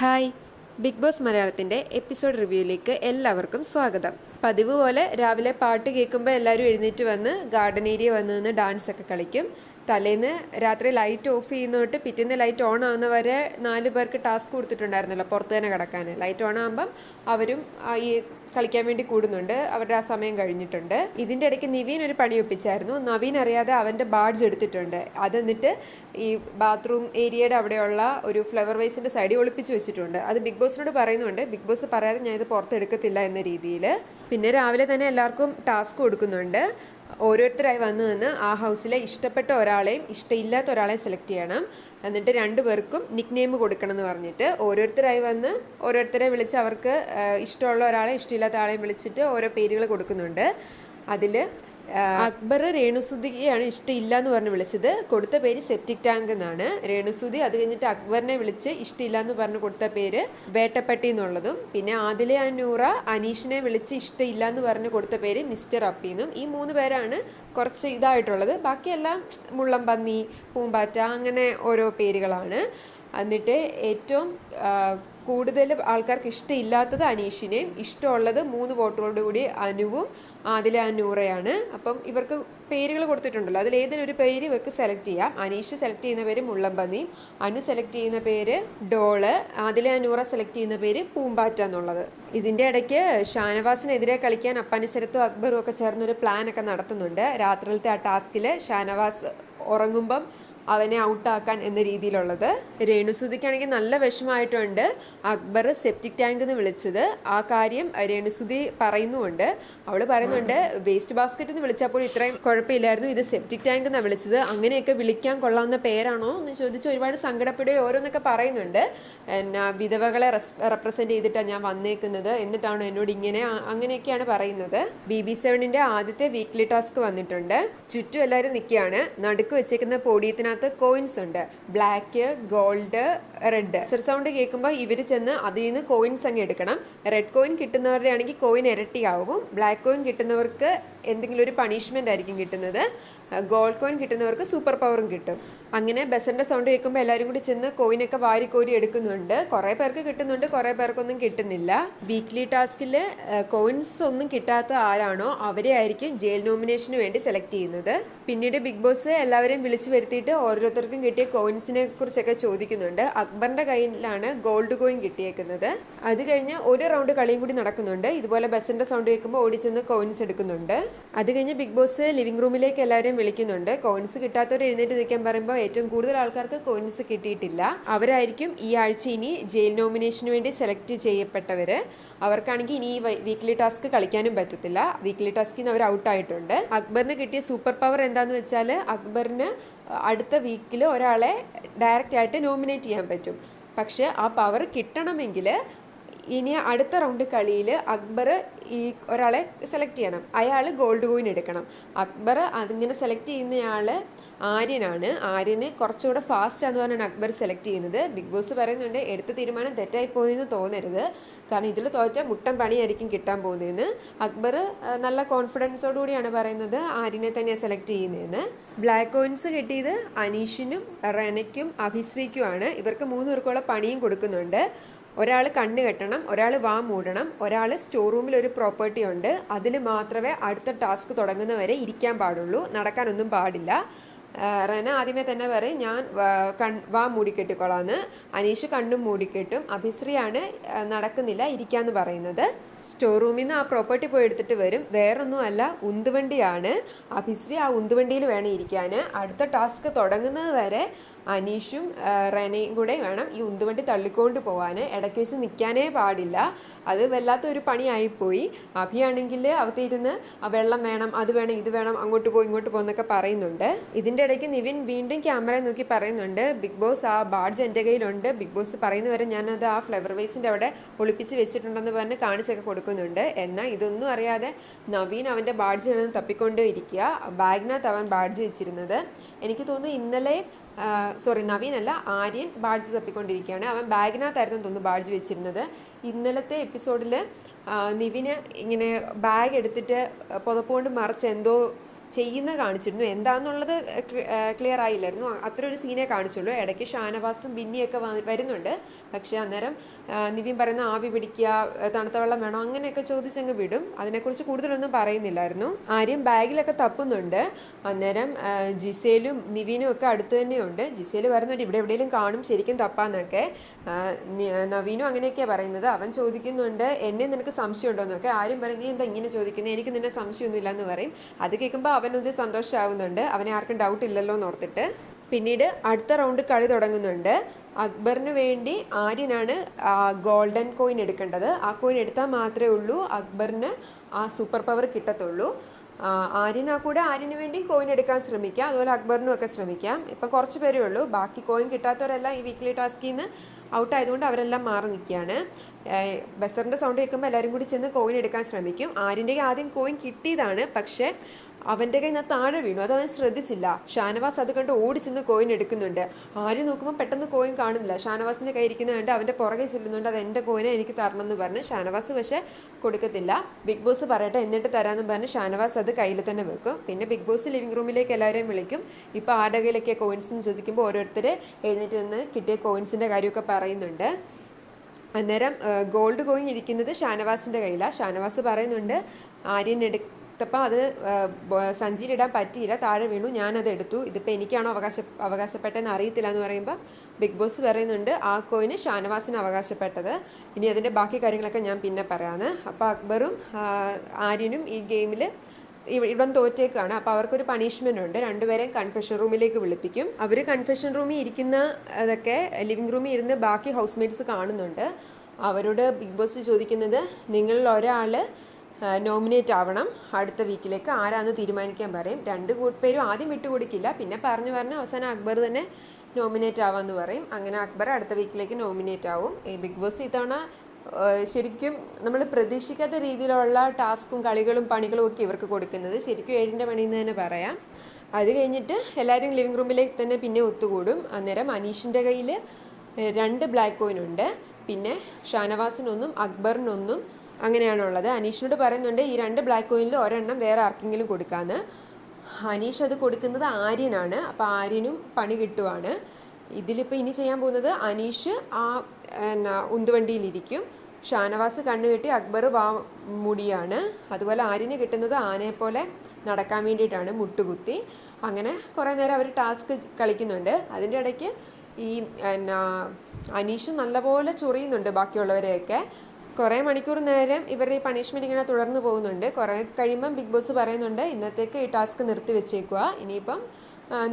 Hi, big boss മലയാളത്തിൻ്റെ episode റിവ്യൂയിലേക്ക് എല്ലാവർക്കും സ്വാഗതം. പതിവ് പോലെ രാവിലെ പാട്ട് കേൾക്കുമ്പോൾ എല്ലാവരും എഴുന്നേറ്റ് വന്ന് ഗാർഡൻ ഏരിയ വന്ന് നിന്ന് ഡാൻസൊക്കെ കളിക്കും. തലേന്ന് രാത്രി ലൈറ്റ് ഓഫ് ചെയ്യുന്ന തൊട്ട് പിറ്റേന്ന് ലൈറ്റ് ഓൺ ആവുന്നവരെ 4 പേർക്ക് ടാസ്ക് കൊടുത്തിട്ടുണ്ടായിരുന്നല്ലോ പുറത്ത് തന്നെ കിടക്കാൻ. ലൈറ്റ് ഓൺ ആകുമ്പം അവരും ഈ കളിക്കാൻ വേണ്ടി കൂടുന്നുണ്ട്. അവരുടെ ആ സമയം കഴിഞ്ഞിട്ടുണ്ട്. ഇതിൻ്റെ ഇടയ്ക്ക് നിവീൻ ഒരു പണി ഒപ്പിച്ചായിരുന്നു. നവീൻ അറിയാതെ അവൻ്റെ ബാഡ്ജ് എടുത്തിട്ടുണ്ട്. അത് എന്നിട്ട് ഈ ബാത്റൂം ഏരിയയുടെ അവിടെയുള്ള ഒരു ഫ്ലവർ വൈസിൻ്റെ സൈഡിൽ ഒളിപ്പിച്ച് വെച്ചിട്ടുണ്ട്. അത് ബിഗ് ബോസിനോട് പറയുന്നുണ്ട്. ബിഗ് ബോസ് പറയാതെ ഞാൻ ഇത് പുറത്തെടുക്കത്തില്ല എന്ന രീതിയിൽ. പിന്നെ രാവിലെ തന്നെ എല്ലാവർക്കും ടാസ്ക് കൊടുക്കുന്നുണ്ട്. ഓരോരുത്തരായി വന്ന് നിന്ന് ആ ഹൗസിലെ ഇഷ്ടപ്പെട്ട ഒരാളെയും ഇഷ്ടമില്ലാത്ത ഒരാളെയും സെലക്ട് ചെയ്യണം. എന്നിട്ട് 2 പേർക്കും നിക്ക് നെയിം കൊടുക്കണം എന്ന് പറഞ്ഞിട്ട് ഓരോരുത്തരായി വന്ന് ഓരോരുത്തരെ വിളിച്ച് അവർക്ക് ഇഷ്ടമുള്ള ഒരാളെ ഇഷ്ടമില്ലാത്ത ആളെയും വിളിച്ചിട്ട് ഓരോ പേരുകൾ കൊടുക്കുന്നുണ്ട്. അതിൽ അക്ബർ രേണുസുതിയാണ് ഇഷ്ടമില്ല എന്ന് പറഞ്ഞ് വിളിച്ചത്. കൊടുത്ത പേര് സെപ്റ്റിക് ടാങ്ക് എന്നാണ്. രേണുസുതി അത് കഴിഞ്ഞിട്ട് അക്ബറിനെ വിളിച്ച് ഇഷ്ടമില്ല എന്ന് പറഞ്ഞ് കൊടുത്ത പേര് വേട്ടപ്പട്ടി എന്നുള്ളതും. പിന്നെ ആദിലെ അനൂറ അനീഷിനെ വിളിച്ച് ഇഷ്ടമില്ല എന്ന് പറഞ്ഞ് കൊടുത്ത പേര് മിസ്റ്റർ അപ്പി എന്നും. ഈ 3 പേരാണ് കുറച്ച് ഇതായിട്ടുള്ളത്. ബാക്കിയെല്ലാം മുള്ളംപന്നി, പൂമ്പാറ്റ, അങ്ങനെ ഓരോ പേരുകളാണ്. എന്നിട്ട് ഏറ്റവും കൂടുതൽ ആൾക്കാർക്ക് ഇഷ്ടമില്ലാത്തത് അനീഷിനെയും ഇഷ്ടമുള്ളത് 3 വോട്ടോട് കൂടി അനുവും ആദിലെ അനൂറയാണ്. അപ്പം ഇവർക്ക് പേരുകൾ കൊടുത്തിട്ടുണ്ടല്ലോ, അതിൽ ഏതെങ്കിലും ഒരു പേര് ഇവർക്ക് സെലക്ട് ചെയ്യാം. അനീഷ് സെലക്ട് ചെയ്യുന്ന പേര് മുള്ളംപന്നി, അനു സെലക്ട് ചെയ്യുന്ന പേര് ഡോള്, ആദിലെ അനൂറ സെലക്ട് ചെയ്യുന്ന പേര് പൂമ്പാറ്റ എന്നുള്ളത്. ഇതിൻ്റെ ഇടയ്ക്ക് ഷാനവാസിനെതിരെ കളിക്കാൻ അപ്പാനിശരത്തും അക്ബറും ഒക്കെ ചേർന്നൊരു പ്ലാനൊക്കെ നടത്തുന്നുണ്ട്. രാത്രിയിലത്തെ ആ ടാസ്കിൽ ഷാനവാസ് ഉറങ്ങുമ്പം അവനെ ഔട്ടാക്കാൻ എന്ന രീതിയിലുള്ളത്. രേണുസുതിക്കാണെങ്കിൽ നല്ല വിഷമമായിട്ടുണ്ട് അക്ബർ സെപ്റ്റിക് ടാങ്ക് എന്ന് വിളിച്ചത്. ആ കാര്യം രേണുസുതി പറയുന്നുമുണ്ട്. അവൾ പറയുന്നുണ്ട്, വേസ്റ്റ് ബാസ്ക്കറ്റ് എന്ന് വിളിച്ചാൽ പോലും ഇത്രയും കുഴപ്പമില്ലായിരുന്നു, ഇത് സെപ്റ്റിക് ടാങ്ക് എന്നാണ് വിളിച്ചത്, അങ്ങനെയൊക്കെ വിളിക്കാൻ കൊള്ളാവുന്ന പേരാണോ എന്ന് ചോദിച്ച് ഒരുപാട് സങ്കടപ്പെടുകയോ ഓരോന്നൊക്കെ പറയുന്നുണ്ട്. എന്നാ വിധവകളെ റെപ്രസെൻറ്റ് ചെയ്തിട്ടാണ് ഞാൻ വന്നേക്കുന്നത്, എന്നിട്ടാണോ എന്നോട് ഇങ്ങനെ, അങ്ങനെയൊക്കെയാണ് പറയുന്നത്. BB7-ന്റെ ആദ്യത്തെ വീക്ക്ലി ടാസ്ക് വന്നിട്ടുണ്ട്. ചുറ്റും എല്ലാവരും നിൽക്കുകയാണ്. നടുക്ക് വെച്ചേക്കുന്ന പോഡിയത്തിനകത്ത് കോയിൻസ് ഉണ്ട്. Black, gold, red. സൗണ്ട് കേൾക്കുമ്പോൾ ഇവർ ചെന്ന് അതിൽ നിന്ന് കോയിൻസ് അങ്ങ് എടുക്കണം. റെഡ് കോയിൻ കിട്ടുന്നവരുടെ ആണെങ്കിൽ കോയിൻ ഇരട്ടിയാവും. ബ്ലാക്ക് കോയിൻ കിട്ടുന്നവർക്ക് എന്തെങ്കിലും ഒരു പണിഷ്മെൻ്റ് ആയിരിക്കും കിട്ടുന്നത്. ഗോൾഡ് കോയിൻ കിട്ടുന്നവർക്ക് സൂപ്പർ പവറും കിട്ടും. അങ്ങനെ ബസറിൻ്റെ സൗണ്ട് കേൾക്കുമ്പോൾ എല്ലാവരും കൂടി ചെന്ന് കോയിനൊക്കെ വാരിക്കോരി എടുക്കുന്നുണ്ട്. കുറേ പേർക്ക് കിട്ടുന്നുണ്ട്, കുറേ പേർക്കൊന്നും കിട്ടുന്നില്ല. വീക്ക്ലി ടാസ്കിൽ കോയിൻസ് ഒന്നും കിട്ടാത്ത ആരാണോ അവരെ ആയിരിക്കും ജയിൽ നോമിനേഷന് വേണ്ടി സെലക്ട് ചെയ്യുന്നത്. പിന്നീട് ബിഗ് ബോസ് എല്ലാവരെയും വിളിച്ചു വരുത്തിയിട്ട് ഓരോരുത്തർക്കും കിട്ടിയ കോയിൻസിനെ കുറിച്ചൊക്കെ ചോദിക്കുന്നുണ്ട്. അക്ബറിൻ്റെ കയ്യിലാണ് ഗോൾഡ് കോയിൻ കിട്ടിയേക്കുന്നത്. അത് കഴിഞ്ഞ് ഒരു റൗണ്ട് കളിയും കൂടി നടക്കുന്നുണ്ട്. ഇതുപോലെ ബസറിൻ്റെ സൗണ്ട് കേൾക്കുമ്പോൾ ഓടിച്ചെന്ന് കോയിൻസ് എടുക്കുന്നുണ്ട്. അത് കഴിഞ്ഞ് ബിഗ് ബോസ് ലിവിംഗ് റൂമിലേക്ക് എല്ലാവരെയും വിളിക്കുന്നുണ്ട്. കോയിൻസ് കിട്ടാത്തവർ എഴുന്നേറ്റ് നിൽക്കാൻ പറയുമ്പോൾ ഏറ്റവും കൂടുതൽ ആൾക്കാർക്ക് കോയിൻസ് കിട്ടിയിട്ടില്ല. അവരായിരിക്കും ഈ ആഴ്ച ഇനി ജയിൽ നോമിനേഷന് വേണ്ടി സെലക്ട് ചെയ്യപ്പെട്ടവർ. അവർക്കാണെങ്കിൽ ഇനി ഈ വീക്ക്ലി ടാസ്ക് കളിക്കാനും പറ്റത്തില്ല. വീക്ക്ലി ടാസ്കിൽ നിന്ന് അവർ ഔട്ടായിട്ടുണ്ട്. അക്ബറിന് കിട്ടിയ സൂപ്പർ പവർ എന്താണെന്ന് വെച്ചാൽ അക്ബറിന് അടുത്ത വീക്കിൽ ഒരാളെ ഡയറക്റ്റ് ആയിട്ട് നോമിനേറ്റ് ചെയ്യാൻ പറ്റും. പക്ഷെ ആ പവർ കിട്ടണമെങ്കിൽ ഇനി അടുത്ത റൗണ്ട് കളിയിൽ അക്ബർ ഈ ഒരാളെ സെലക്ട് ചെയ്യണം. അയാൾ ഗോൾഡ് കോയിൻ എടുക്കണം. അക്ബർ അതിങ്ങനെ സെലക്ട് ചെയ്യുന്നയാൾ ആര്യനാണ്. ആര്യന് കുറച്ചുകൂടെ ഫാസ്റ്റാന്ന് പറഞ്ഞാണ് അക്ബർ സെലക്ട് ചെയ്യുന്നത്. ബിഗ് ബോസ് പറയുന്നുണ്ട് എടുത്ത തീരുമാനം തെറ്റായി പോയെന്ന് തോന്നരുത്, കാരണം ഇതിൽ തോറ്റാൽ മുട്ടൻ പണിയായിരിക്കും കിട്ടാൻ പോകുന്നതെന്ന്. അക്ബർ നല്ല കോൺഫിഡൻസോടുകൂടിയാണ് പറയുന്നത് ആര്യനെ തന്നെയാണ് സെലക്ട് ചെയ്യുന്നതെന്ന്. ബ്ലാക്ക് കോയിൻസ് കിട്ടിയത് അനീഷിനും റെനയ്ക്കും അഭിശ്രീക്കുമാണ്. ഇവർക്ക് 3 പേർക്കുള്ള പണിയും കൊടുക്കുന്നുണ്ട്. ഒരാൾ കണ്ണ് കെട്ടണം, ഒരാൾ വാ മൂടണം, ഒരാൾ സ്റ്റോർ റൂമിൽ ഒരു പ്രോപ്പർട്ടി ഉണ്ട്, അതിൽ മാത്രമേ അടുത്ത ടാസ്ക് തുടങ്ങുന്നവരെ ഇരിക്കാൻ പാടുള്ളൂ, നടക്കാനൊന്നും പാടില്ല. റെന ആദ്യമേ തന്നെ പറയും ഞാൻ വാ മൂടിക്കെട്ടിക്കോളാന്ന്. അനീഷ് കണ്ണും മൂടിക്കെട്ടും. അഭിശ്രീയാണ് നടക്കുന്നില്ല, ഇരിക്കാന്ന് പറയുന്നത്. സ്റ്റോർ റൂമിൽ നിന്ന് ആ പ്രോപ്പർട്ടി പോയി എടുത്തിട്ട് വരും. വേറൊന്നും അല്ല, ഉന്തുവണ്ടിയാണ്. അഭിശ്രീ ആ ഉന്തുവണ്ടിയിൽ വേണം ഇരിക്കാൻ. അടുത്ത ടാസ്ക് തുടങ്ങുന്നത് വരെ അനീഷും റെനയും കൂടെ വേണം ഈ ഉന്തുവണ്ടി തള്ളിക്കൊണ്ട് പോകാൻ. ഇടയ്ക്ക് വെച്ച് നിൽക്കാനേ പാടില്ല. അത് വല്ലാത്തൊരു പണിയായിപ്പോയി. അഭിയാണെങ്കിൽ അവത്തിരുന്ന് വെള്ളം വേണം, അത് വേണം, ഇത് വേണം, അങ്ങോട്ട് പോകും ഇങ്ങോട്ട് പോകുന്നൊക്കെ പറയുന്നുണ്ട്. ഇതിൻ്റെ ഇടയ്ക്ക് നിവിൻ വീണ്ടും ക്യാമറ നോക്കി പറയുന്നുണ്ട്, ബിഗ് ബോസ് ആ ബാഡ്ജ് എൻ്റെ കയ്യിലുണ്ട്, ബിഗ് ബോസ് പറയുന്നവരെ ഞാനത് ആ ഫ്ലവർ വൈസിൻ്റെ അവിടെ ഒളിപ്പിച്ച് വെച്ചിട്ടുണ്ടെന്ന് പറഞ്ഞ് കാണിച്ചൊക്കെ കൊടുക്കുന്നുണ്ട്. എന്നാൽ ഇതൊന്നും അറിയാതെ നവീൻ അവൻ്റെ ബാഡ്ജ് ആണെന്ന് തപ്പിക്കൊണ്ട് ഇരിക്കുക. ബാഗിനകത്ത് അവൻ ബാഡ്ജ് വെച്ചിരുന്നത്. എനിക്ക് തോന്നുന്നു ഇന്നലെ നവീനല്ല, ആര്യൻ ബാഡ്ജ് തപ്പിക്കൊണ്ടിരിക്കുകയാണ്. അവൻ ബാഗിനകത്തായിരുന്നു തോന്നുന്നു ബാഡ്ജ് വെച്ചിരുന്നത്. ഇന്നലത്തെ എപ്പിസോഡിൽ നിവിന് ഇങ്ങനെ ബാഗ് എടുത്തിട്ട് പുതപ്പുകൊണ്ട് മറിച്ച് എന്തോ ചെയ്യുന്ന കാണിച്ചിരുന്നു. എന്താണെന്നുള്ളത് ക്ലിയർ ആയില്ലായിരുന്നു. അത്ര ഒരു സീനെ കാണിച്ചുള്ളൂ. ഇടയ്ക്ക് ഷാനവാസും ബിന്നിയൊക്കെ വരുന്നുണ്ട്. പക്ഷേ അന്നേരം നിവിൻ പറയുന്ന ആവി പിടിക്കുക, തണുത്ത വെള്ളം വേണം, അങ്ങനെയൊക്കെ ചോദിച്ചങ്ങ് വിടും. അതിനെക്കുറിച്ച് കൂടുതലൊന്നും പറയുന്നില്ലായിരുന്നു. ആര്യം ബാഗിലൊക്കെ തപ്പുന്നുണ്ട്. അന്നേരം ജിസേലും നിവിനും ഒക്കെ അടുത്ത് തന്നെയുണ്ട്. ജിസേൽ പറയുന്നുണ്ട് ഇവിടെ എവിടെയെങ്കിലും കാണും ശരിക്കും തപ്പാന്നൊക്കെ. നവീനും അങ്ങനെയൊക്കെയാണ് പറയുന്നത്. അവൻ ചോദിക്കുന്നുണ്ട് എന്നെ നിനക്ക് സംശയം ഉണ്ടോ എന്നൊക്കെ. ആര്യം പറയും നീ എന്താ ഇങ്ങനെ ചോദിക്കുന്നത്, എനിക്ക് നിന്നെ സംശയമൊന്നുമില്ല എന്ന് പറയും. അത് കേൾക്കുമ്പോൾ അവനൊരു സന്തോഷമാവുന്നുണ്ട്, അവനെ ആർക്കും ഡൗട്ട് ഇല്ലല്ലോ എന്നോർത്തിട്ട്. പിന്നീട് അടുത്ത റൗണ്ട് കളി തുടങ്ങുന്നുണ്ട്. അക്ബറിന് വേണ്ടി ആര്യനാണ് ഗോൾഡൻ കോയിൻ എടുക്കേണ്ടത്. ആ കോയിൻ എടുത്താൽ മാത്രമേ ഉള്ളൂ അക്ബറിന് ആ സൂപ്പർ പവർ കിട്ടത്തുള്ളൂ. ആര്യന് വേണ്ടി കോയിൻ എടുക്കാൻ ശ്രമിക്കാം, അതുപോലെ അക്ബറിനും ഒക്കെ ശ്രമിക്കാം. ഇപ്പം കുറച്ച് പേരേ ഉള്ളൂ. ബാക്കി കോയിൻ കിട്ടാത്തവരെല്ലാം ഈ വീക്ക്ലി ടാസ്കിൽ നിന്ന് ഔട്ടായതുകൊണ്ട് അവരെല്ലാം മാറി നിൽക്കുകയാണ്. ബസറിൻ്റെ സൗണ്ട് കേൾക്കുമ്പോൾ എല്ലാവരും കൂടി ചെന്ന് കോയിൻ എടുക്കാൻ ശ്രമിക്കും. ആര്യൻ്റെ ആദ്യം കോയിൻ കിട്ടിയതാണ്, പക്ഷേ അവൻ്റെ കയ്യിൽ നിന്ന് താഴെ വീണു. അത് അവൻ ശ്രദ്ധിച്ചില്ല. ഷാനവാസ് അത് കണ്ട് ഓടിച്ചെന്ന് കോയിൻ എടുക്കുന്നുണ്ട്. ആര്യം നോക്കുമ്പോൾ പെട്ടെന്ന് കോയിൻ കാണുന്നില്ല. ഷാനവാസിൻ്റെ കയ്യിൽ ഇരിക്കുന്നത് കണ്ട് അവൻ്റെ പുറകെ ചെല്ലുന്നുണ്ട്, അത് എൻ്റെ കോയിനെ എനിക്ക് തരണം എന്ന് പറഞ്ഞ്. ഷാനവാസ് പക്ഷേ കൊടുക്കത്തില്ല. ബിഗ് ബോസ് പറയട്ടെ എന്നിട്ട് തരാമെന്ന് പറഞ്ഞ് ഷാനവാസ് അത് കയ്യിൽ തന്നെ വെക്കും. പിന്നെ ബിഗ് ബോസ് ലിവിംഗ് റൂമിലേക്ക് എല്ലാവരെയും വിളിക്കും. ഇപ്പോൾ ആരുടെ കയ്യിലൊക്കെ കോയിൻസ് എന്ന് ചോദിക്കുമ്പോൾ ഓരോരുത്തർ എഴുന്നേറ്റ് നിന്ന് കിട്ടിയ കോയിൻസിൻ്റെ കാര്യമൊക്കെ പറയുന്നുണ്ട്. അന്നേരം ഗോൾഡ് കോയിൻ ഇരിക്കുന്നത് ഷാനവാസിൻ്റെ കയ്യിലാണ്. ഷാനവാസ് പറയുന്നുണ്ട് ആര്യൻ എടുത്തപ്പോൾ അത് സഞ്ചിയിലിടാൻ പറ്റിയില്ല, താഴെ വീണു, ഞാനത് എടുത്തു, ഇതിപ്പോൾ എനിക്കാണോ അവകാശപ്പെട്ടതെന്ന് അറിയത്തില്ല എന്ന് പറയുമ്പോൾ ബിഗ് ബോസ് പറയുന്നുണ്ട് ആ കോയിന് ഷാനവാസിന് അവകാശപ്പെട്ടത്. ഇനി അതിൻ്റെ ബാക്കി കാര്യങ്ങളൊക്കെ ഞാൻ പിന്നെ പറയാമെന്ന്. അപ്പോൾ അക്ബറും ആര്യനും ഈ ഗെയിമിൽ ഇവൻ തോറ്റേക്കാണ്. അപ്പോൾ അവർക്കൊരു പണിഷ്മെൻ്റ് ഉണ്ട്. രണ്ടുപേരെയും കൺഫെഷൻ റൂമിലേക്ക് വിളിപ്പിക്കും. അവർ കൺഫെഷൻ റൂമിൽ ഇരിക്കുന്ന അതൊക്കെ ലിവിങ് റൂമിൽ ഇരുന്ന് ബാക്കി ഹൗസ് മേറ്റ്സ് കാണുന്നുണ്ട്. അവരോട് ബിഗ് ബോസ് ചോദിക്കുന്നത് നിങ്ങളിൽ ഒരാൾ നോമിനേറ്റ് ആവണം അടുത്ത വീക്കിലേക്ക്, ആരാന്ന് തീരുമാനിക്കാൻ പറയും. രണ്ട് പേരും ആദ്യം വിട്ടുകൊടുക്കില്ല, പിന്നെ പറഞ്ഞ് അവസാനം അക്ബർ തന്നെ നോമിനേറ്റ് ആവാമെന്ന് പറയും. അങ്ങനെ അക്ബർ അടുത്ത വീക്കിലേക്ക് നോമിനേറ്റ് ആവും. ഈ ബിഗ് ബോസ് ഇത്തവണ ശരിക്കും നമ്മൾ പ്രതീക്ഷിക്കാത്ത രീതിയിലുള്ള ടാസ്കും കളികളും പണികളും ഒക്കെ ഇവർക്ക് കൊടുക്കുന്നത്. ശരിക്കും 7ൻ്റെ പണിയെന്ന് തന്നെ പറയാം. അത് കഴിഞ്ഞിട്ട് എല്ലാവരും ലിവിങ് റൂമിലേക്ക് തന്നെ പിന്നെ ഒത്തുകൂടും. അന്നേരം അനീഷിൻ്റെ കയ്യിൽ 2 ബ്ലാക്ക് കോയിൻ ഉണ്ട്. പിന്നെ ഷാനവാസിനൊന്നും അക്ബറിനൊന്നും അങ്ങനെയാണുള്ളത്. അനീഷിനോട് പറയുന്നുണ്ട് ഈ 2 ബ്ലാക്ക് കോയിനിൽ ഒരെണ്ണം വേറെ ആർക്കെങ്കിലും കൊടുക്കാമെന്ന്. അനീഷ് അത് കൊടുക്കുന്നത് ആര്യനാണ്. അപ്പോൾ ആര്യനും പണി കിട്ടുവാണ്. ഇതിലിപ്പോൾ ഇനി ചെയ്യാൻ പോകുന്നത് അനീഷ് ആ ഉന്തുവണ്ടിയിലിരിക്കും. ഷാനവാസ് കണ്ണുകെട്ടി അക്ബർ മുടിയാണ്. അതുപോലെ ആര്യന് കിട്ടുന്നത് ആനയെപ്പോലെ നടക്കാൻ വേണ്ടിയിട്ടാണ്, മുട്ടുകുത്തി. അങ്ങനെ കുറേ നേരം അവർ ടാസ്ക് കളിക്കുന്നുണ്ട്. അതിൻ്റെ ഇടയ്ക്ക് ഈ അനീഷ് നല്ലപോലെ ചൊറിയുന്നുണ്ട് ബാക്കിയുള്ളവരെയൊക്കെ. കുറേ മണിക്കൂർ നേരം ഇവരുടെ ഈ പണിഷ്മെൻറ്റ് ഇങ്ങനെ തുടർന്ന് പോകുന്നുണ്ട്. കുറേ കഴിയുമ്പം ബിഗ് ബോസ് പറയുന്നുണ്ട് ഇന്നത്തേക്ക് ഈ ടാസ്ക് നിർത്തി വെച്ചേക്കുക, ഇനിയിപ്പം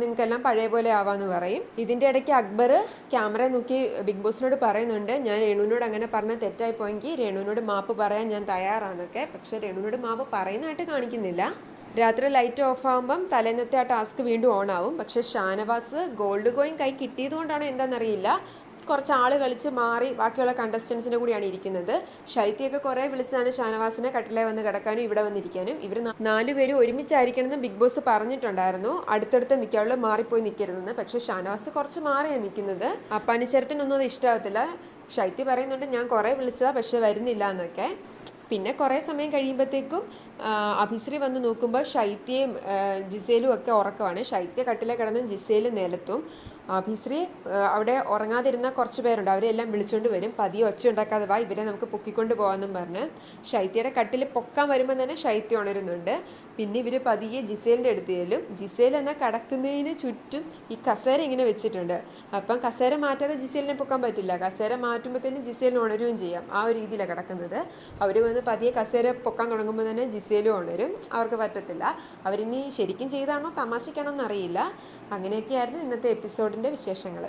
നിങ്ങൾക്കെല്ലാം പഴയ പോലെ ആവാമെന്ന് പറയും. ഇതിൻ്റെ ഇടയ്ക്ക് അക്ബർ ക്യാമറ നോക്കി ബിഗ് ബോസിനോട് പറയുന്നുണ്ട് ഞാൻ രേണുവിനോട് അങ്ങനെ പറഞ്ഞാൽ തെറ്റായി പോയെങ്കിൽ രേണുവിനോട് മാപ്പ് പറയാൻ ഞാൻ തയ്യാറാണെന്നൊക്കെ. പക്ഷേ രേണുവിനോട് മാപ്പ് പറയുന്നതായിട്ട് കാണിക്കുന്നില്ല. രാത്രി ലൈറ്റ് ഓഫ് ആകുമ്പം തലേന്നത്തെ ആ ടാസ്ക് വീണ്ടും ഓൺ ആവും. പക്ഷേ ഷാനവാസ് ഗോൾഡ് കോയിൻ കൈ കിട്ടിയതുകൊണ്ടാണോ എന്താണെന്നറിയില്ല, കുറച്ച് ആൾ കളിച്ച് മാറി ബാക്കിയുള്ള കണ്ടസ്റ്റൻസിൻ്റെ കൂടിയാണ് ഇരിക്കുന്നത്. ശൈത്യയൊക്കെ കുറേ വിളിച്ചതാണ് ഷാനവാസിനെ കട്ടിലേ വന്ന് കിടക്കാനും ഇവിടെ വന്നിരിക്കാനും. ഇവർ 4 പേരും ഒരുമിച്ചായിരിക്കണമെന്ന് ബിഗ് ബോസ് പറഞ്ഞിട്ടുണ്ടായിരുന്നു. അടുത്തടുത്ത് നിൽക്കാവുള്ളൂ, മാറിപ്പോയി നിൽക്കരുതെന്ന്. പക്ഷേ ഷാനവാസ് കുറച്ച് മാറിയാണ് നിൽക്കുന്നത്. പനിശരത്തിനൊന്നും അത് ഇഷ്ടമാകത്തില്ല. ശൈത്യ പറയുന്നുണ്ട് ഞാൻ കുറേ വിളിച്ചതാണ് പക്ഷേ വരുന്നില്ല എന്നൊക്കെ. പിന്നെ കുറേ സമയം കഴിയുമ്പോഴത്തേക്കും അഭിശ്രീ വന്ന് നോക്കുമ്പോൾ ശൈത്യയും ജിസേലും ഒക്കെ ഉറക്കമാണ്. ശൈത്യ കട്ടിലെ കിടന്ന് ജിസേൽ നിലത്തും. അഭിശ്രീ അവിടെ ഉറങ്ങാതിരുന്ന കുറച്ച് പേരുണ്ട്, അവരെല്ലാം വിളിച്ചുകൊണ്ട് വരും. പതിയെ ഒച്ച ഉണ്ടാക്കാതെ വാ, ഇവരെ നമുക്ക് പൊക്കിക്കൊണ്ട് പോകാമെന്നും പറഞ്ഞ്. ശൈത്യയുടെ കട്ടിൽ പൊക്കാൻ വരുമ്പോൾ തന്നെ ശൈത്യം ഉണരുന്നുണ്ട്. പിന്നെ ഇവർ പതിയെ ജിസേലിൻ്റെ അടുത്ത് ചെല്ലും. ജിസേൽ എന്നാൽ കിടക്കുന്നതിന് ചുറ്റും ഈ കസേര ഇങ്ങനെ വെച്ചിട്ടുണ്ട്. അപ്പം കസേര മാറ്റാതെ ജിസേലിനെ പൊക്കാൻ പറ്റില്ല. കസേര മാറ്റുമ്പോഴത്തേനും ജിസേലിന് ഉണരുകയും ചെയ്യാം. ആ ഒരു രീതിയിലാണ് കിടക്കുന്നത്. അവർ വന്ന് പതിയെ കസേര പൊക്കാൻ തുടങ്ങുമ്പോൾ തന്നെ ജിസേലും ഉണരും. അവർക്ക് പറ്റത്തില്ല. അവരിനി ശരിക്കും ചെയ്താണോ തമാശയ്ക്കാണോ എന്നറിയില്ല. അങ്ങനെയൊക്കെയായിരുന്നു ഇന്നത്തെ എപ്പിസോഡിൻ്റെ വിശേഷങ്ങൾ.